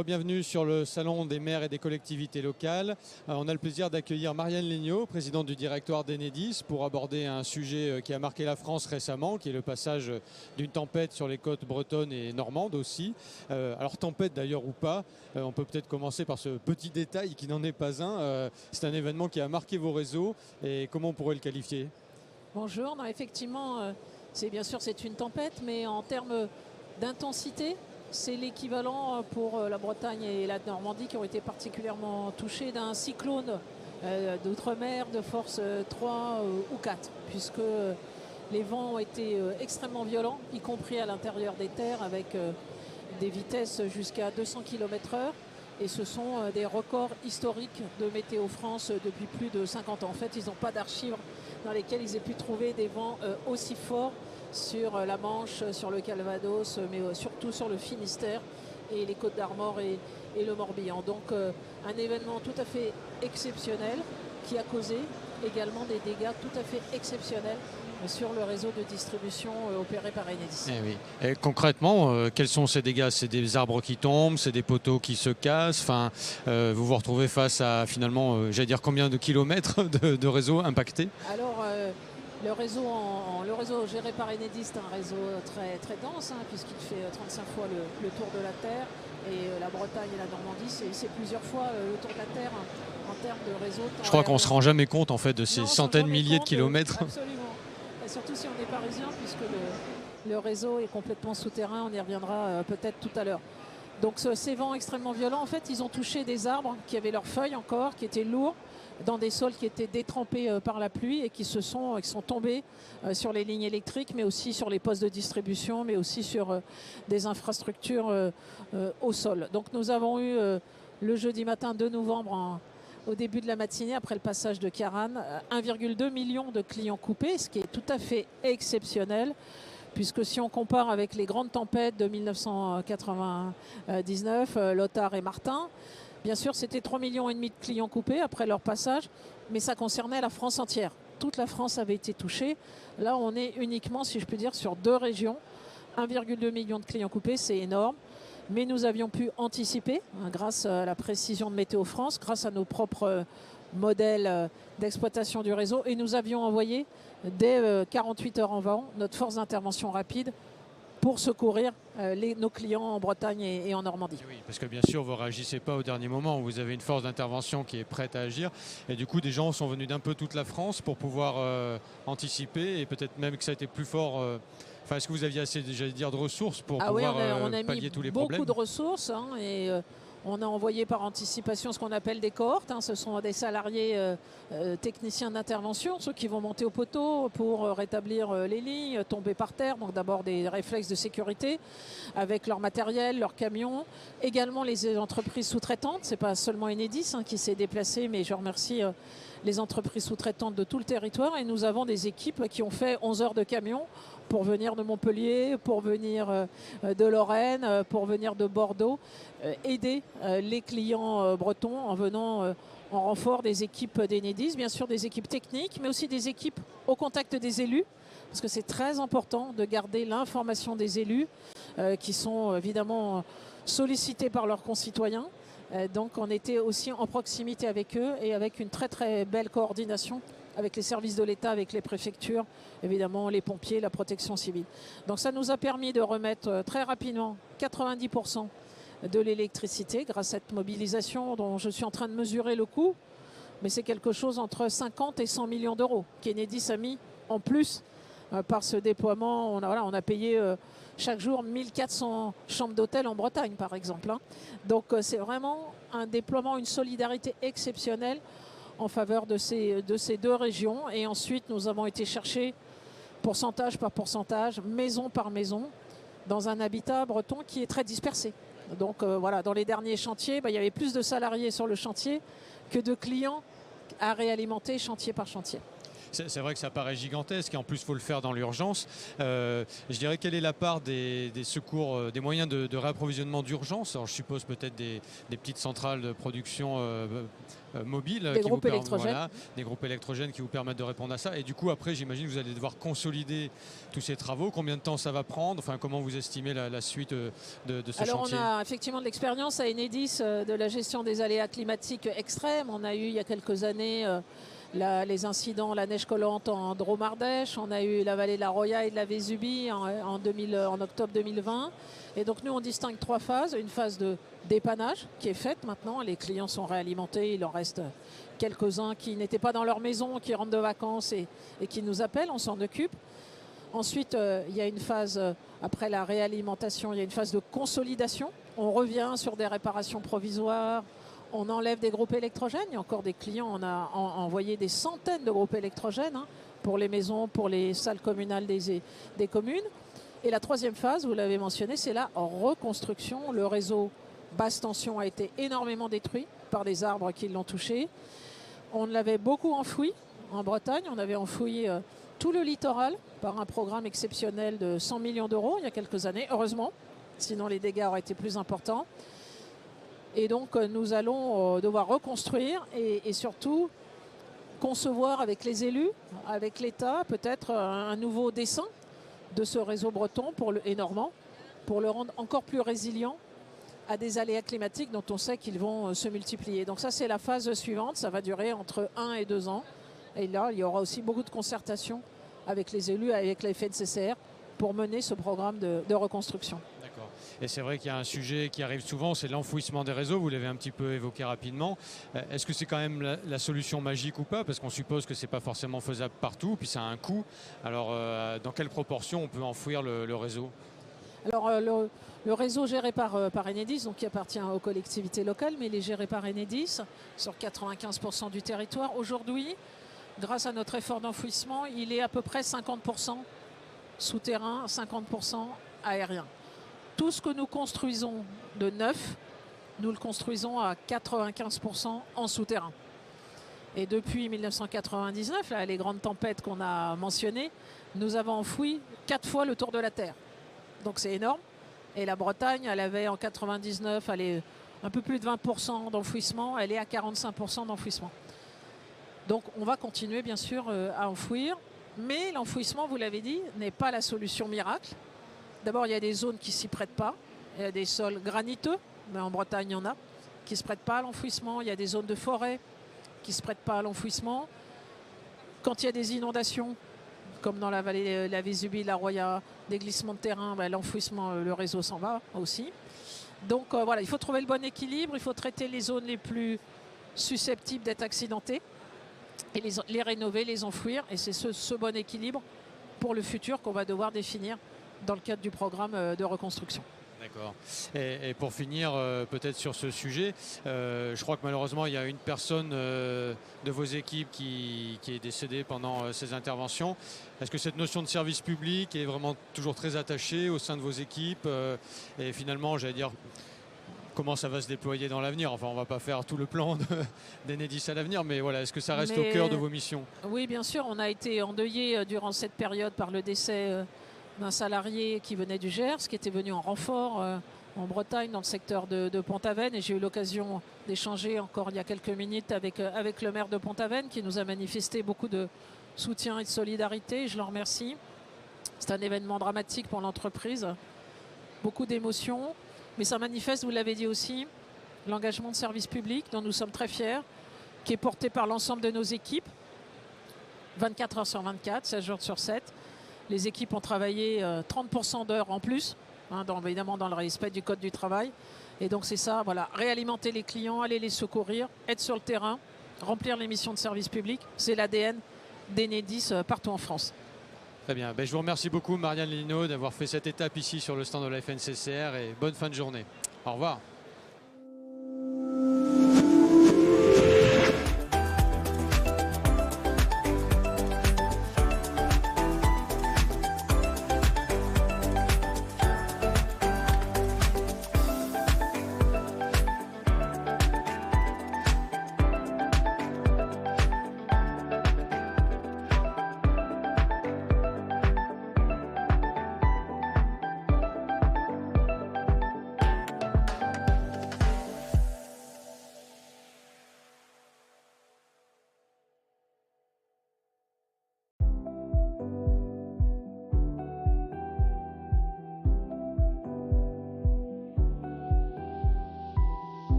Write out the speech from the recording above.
Rebienvenue sur le Salon des maires et des collectivités locales. On a le plaisir d'accueillir Marianne Legnaud, présidente du directoire d'Enedis, pour aborder un sujet qui a marqué la France récemment, qui est le passage d'une tempête sur les côtes bretonnes et normandes aussi. Alors tempête d'ailleurs ou pas, on peut peut-être commencer par ce petit détail qui n'en est pas un. C'est un événement qui a marqué vos réseaux et comment on pourrait le qualifier? Bonjour, non, effectivement, bien sûr c'est une tempête, mais en termes d'intensité, c'est l'équivalent pour la Bretagne et la Normandie qui ont été particulièrement touchés d'un cyclone d'outre-mer de force 3 ou 4, puisque les vents ont été extrêmement violents, y compris à l'intérieur des terres, avec des vitesses jusqu'à 200 km/h. Et ce sont des records historiques de Météo France depuis plus de 50 ans. En fait, ils n'ont pas d'archives dans lesquelles ils aient pu trouver des vents aussi forts sur la Manche, sur le Calvados, mais surtout sur le Finistère et les Côtes d'Armor et le Morbihan. Donc un événement tout à fait exceptionnel qui a causé également des dégâts tout à fait exceptionnels sur le réseau de distribution opéré par Enedis. Eh oui. Et concrètement, quels sont ces dégâts? C'est des arbres qui tombent, c'est des poteaux qui se cassent. Enfin, vous vous retrouvez face à finalement, j'allais dire combien de kilomètres de réseau impactés? Alors, le réseau géré par Enedis est un réseau très, très dense, puisqu'il fait 35 fois le tour de la Terre. Et la Bretagne et la Normandie, c'est plusieurs fois le tour de la Terre en termes de réseau. Je crois qu'on ne se rend jamais compte en fait de ces centaines, milliers de kilomètres. Absolument. Et surtout si on est parisien, puisque le réseau est complètement souterrain. On y reviendra peut-être tout à l'heure. Donc ces vents extrêmement violents, en fait, ils ont touché des arbres qui avaient leurs feuilles encore, qui étaient lourds, dans des sols qui étaient détrempés par la pluie et qui sont tombés sur les lignes électriques, mais aussi sur les postes de distribution, mais aussi sur des infrastructures au sol. Donc nous avons eu le jeudi matin 2 novembre, au début de la matinée, après le passage de Ciarán, 1,2 million de clients coupés, ce qui est tout à fait exceptionnel. Puisque si on compare avec les grandes tempêtes de 1999, Lothar et Martin, bien sûr c'était 3,5 millions de clients coupés après leur passage, mais ça concernait la France entière. Toute la France avait été touchée. Là on est uniquement, si je peux dire, sur 2 régions. 1,2 million de clients coupés, c'est énorme. Mais nous avions pu anticiper, grâce à la précision de Météo France, grâce à nos propres modèles d'exploitation du réseau, et nous avions envoyé dès 48 heures avant notre force d'intervention rapide pour secourir nos clients en Bretagne et en Normandie. Oui, parce que bien sûr, vous ne réagissez pas au dernier moment. Vous avez une force d'intervention qui est prête à agir. Et du coup, des gens sont venus d'un peu toute la France pour pouvoir anticiper et peut-être même que ça a été plus fort. Enfin, est-ce que vous aviez assez, j'allais dire, de ressources pour pouvoir pallier tous les problèmes? Beaucoup de ressources et on a envoyé par anticipation ce qu'on appelle des cohortes. Ce sont des salariés techniciens d'intervention, ceux qui vont monter au poteau pour rétablir les lignes, tomber par terre. Donc d'abord des réflexes de sécurité avec leur matériel, leurs camions. Également les entreprises sous-traitantes. Ce n'est pas seulement Enedis qui s'est déplacé, mais je remercie les entreprises sous-traitantes de tout le territoire. Et nous avons des équipes qui ont fait 11 heures de camion pour venir de Montpellier, pour venir de Lorraine, pour venir de Bordeaux, aider les clients bretons en venant en renfort des équipes d'Enedis, bien sûr des équipes techniques, mais aussi des équipes au contact des élus, parce que c'est très important de garder l'information des élus, qui sont évidemment sollicités par leurs concitoyens. Donc on était aussi en proximité avec eux et avec une très très belle coordination avec les services de l'État, avec les préfectures, évidemment les pompiers, la protection civile. Donc ça nous a permis de remettre très rapidement 90% de l'électricité grâce à cette mobilisation dont je suis en train de mesurer le coût. Mais c'est quelque chose entre 50 et 100 millions d'euros qu'Enedis a mis en plus par ce déploiement. On a payé chaque jour 1400 chambres d'hôtel en Bretagne par exemple. Donc c'est vraiment un déploiement, une solidarité exceptionnelle en faveur de ces 2 régions. Et ensuite, nous avons été chercher pourcentage par pourcentage, maison par maison, dans un habitat breton qui est très dispersé. Donc voilà, dans les derniers chantiers, il y avait plus de salariés sur le chantier que de clients à réalimenter chantier par chantier. C'est vrai que ça paraît gigantesque et en plus il faut le faire dans l'urgence. Je dirais quelle est la part des secours, des moyens de réapprovisionnement d'urgence? Alors je suppose peut-être des petites centrales de production mobiles, des groupes électrogènes. Voilà, des groupes électrogènes qui vous permettent de répondre à ça. Et du coup après j'imagine que vous allez devoir consolider tous ces travaux. Combien de temps ça va prendre? Enfin, comment vous estimez la suite de ce chantier? Alors on a effectivement de l'expérience à Enedis de la gestion des aléas climatiques extrêmes. On a eu il y a quelques années les incidents, la neige collante en Drôme-Ardèche, on a eu la vallée de la Roya et de la Vésubie en octobre 2020. Et donc nous on distingue 3 phases. Une phase de dépannage qui est faite maintenant, les clients sont réalimentés, il en reste quelques-uns qui n'étaient pas dans leur maison, qui rentrent de vacances et qui nous appellent, on s'en occupe. Ensuite, il y a une phase, après la réalimentation, il y a une phase de consolidation. On revient sur des réparations provisoires, on enlève des groupes électrogènes. Il y a encore des clients, on a envoyé des centaines de groupes électrogènes pour les maisons, pour les salles communales des communes. Et la 3e phase, vous l'avez mentionné, c'est la reconstruction. Le réseau basse tension a été énormément détruit par des arbres qui l'ont touché. On l'avait beaucoup enfoui en Bretagne, on avait enfoui tout le littoral par un programme exceptionnel de 100 millions d'euros il y a quelques années, heureusement, sinon les dégâts auraient été plus importants. Et donc nous allons devoir reconstruire et surtout concevoir avec les élus, avec l'État, peut-être un nouveau dessin de ce réseau breton et normand pour le rendre encore plus résilient à des aléas climatiques dont on sait qu'ils vont se multiplier. Donc ça c'est la phase suivante, ça va durer entre 1 et 2 ans. Et là, il y aura aussi beaucoup de concertation avec les élus, avec la FNCCR, pour mener ce programme de reconstruction. D'accord. Et c'est vrai qu'il y a un sujet qui arrive souvent, c'est l'enfouissement des réseaux. Vous l'avez un petit peu évoqué rapidement. Est-ce que c'est quand même la solution magique ou pas? Parce qu'on suppose que ce n'est pas forcément faisable partout, puis ça a un coût. Alors, dans quelle proportion on peut enfouir le réseau? Alors, le réseau géré par Enedis, donc qui appartient aux collectivités locales, mais il est géré par Enedis sur 95% du territoire. Aujourd'hui, grâce à notre effort d'enfouissement, il est à peu près 50% souterrain, 50% aérien. Tout ce que nous construisons de neuf, nous le construisons à 95% en souterrain. Et depuis 1999, là, les grandes tempêtes qu'on a mentionnées, nous avons enfoui 4 fois le tour de la Terre. Donc c'est énorme. Et la Bretagne, elle avait en 99, elle est un peu plus de 20% d'enfouissement, elle est à 45% d'enfouissement. Donc on va continuer bien sûr à enfouir, mais l'enfouissement, vous l'avez dit, n'est pas la solution miracle. D'abord, il y a des zones qui ne s'y prêtent pas, il y a des sols graniteux, mais en Bretagne il y en a, qui ne se prêtent pas à l'enfouissement, il y a des zones de forêt qui ne se prêtent pas à l'enfouissement. Quand il y a des inondations, comme dans la vallée de la Vésubie, la Roya, des glissements de terrain, l'enfouissement, le réseau s'en va aussi. Donc voilà, il faut trouver le bon équilibre, il faut traiter les zones les plus susceptibles d'être accidentées et les rénover, les enfouir. Et c'est ce bon équilibre pour le futur qu'on va devoir définir dans le cadre du programme de reconstruction. D'accord. Et pour finir, peut-être sur ce sujet, je crois que malheureusement, il y a une personne de vos équipes qui est décédée pendant ces interventions. Est-ce que cette notion de service public est vraiment toujours très attachée au sein de vos équipes? Et finalement, j'allais dire, comment ça va se déployer dans l'avenir? Enfin, on ne va pas faire tout le plan d'Enedis à l'avenir, mais voilà, est-ce que ça reste au cœur de vos missions? Oui, bien sûr. On a été endeuillés durant cette période par le décès d'un salarié qui venait du Gers, qui était venu en renfort en Bretagne, dans le secteur de Pont-Aven. Et j'ai eu l'occasion d'échanger encore il y a quelques minutes avec le maire de Pont-Aven, qui nous a manifesté beaucoup de soutien et de solidarité. Je le remercie. C'est un événement dramatique pour l'entreprise. Beaucoup d'émotions. Mais ça manifeste, vous l'avez dit aussi, l'engagement de service public dont nous sommes très fiers, qui est porté par l'ensemble de nos équipes, 24 heures sur 24, 16 jours sur 7. Les équipes ont travaillé 30% d'heures en plus, évidemment dans le respect du Code du travail. Et donc c'est ça, voilà, réalimenter les clients, aller les secourir, être sur le terrain, remplir les missions de service public. C'est l'ADN d'Enedis partout en France. Très bien. Je vous remercie beaucoup, Marianne Lino, d'avoir fait cette étape ici sur le stand de la FNCCR et bonne fin de journée. Au revoir.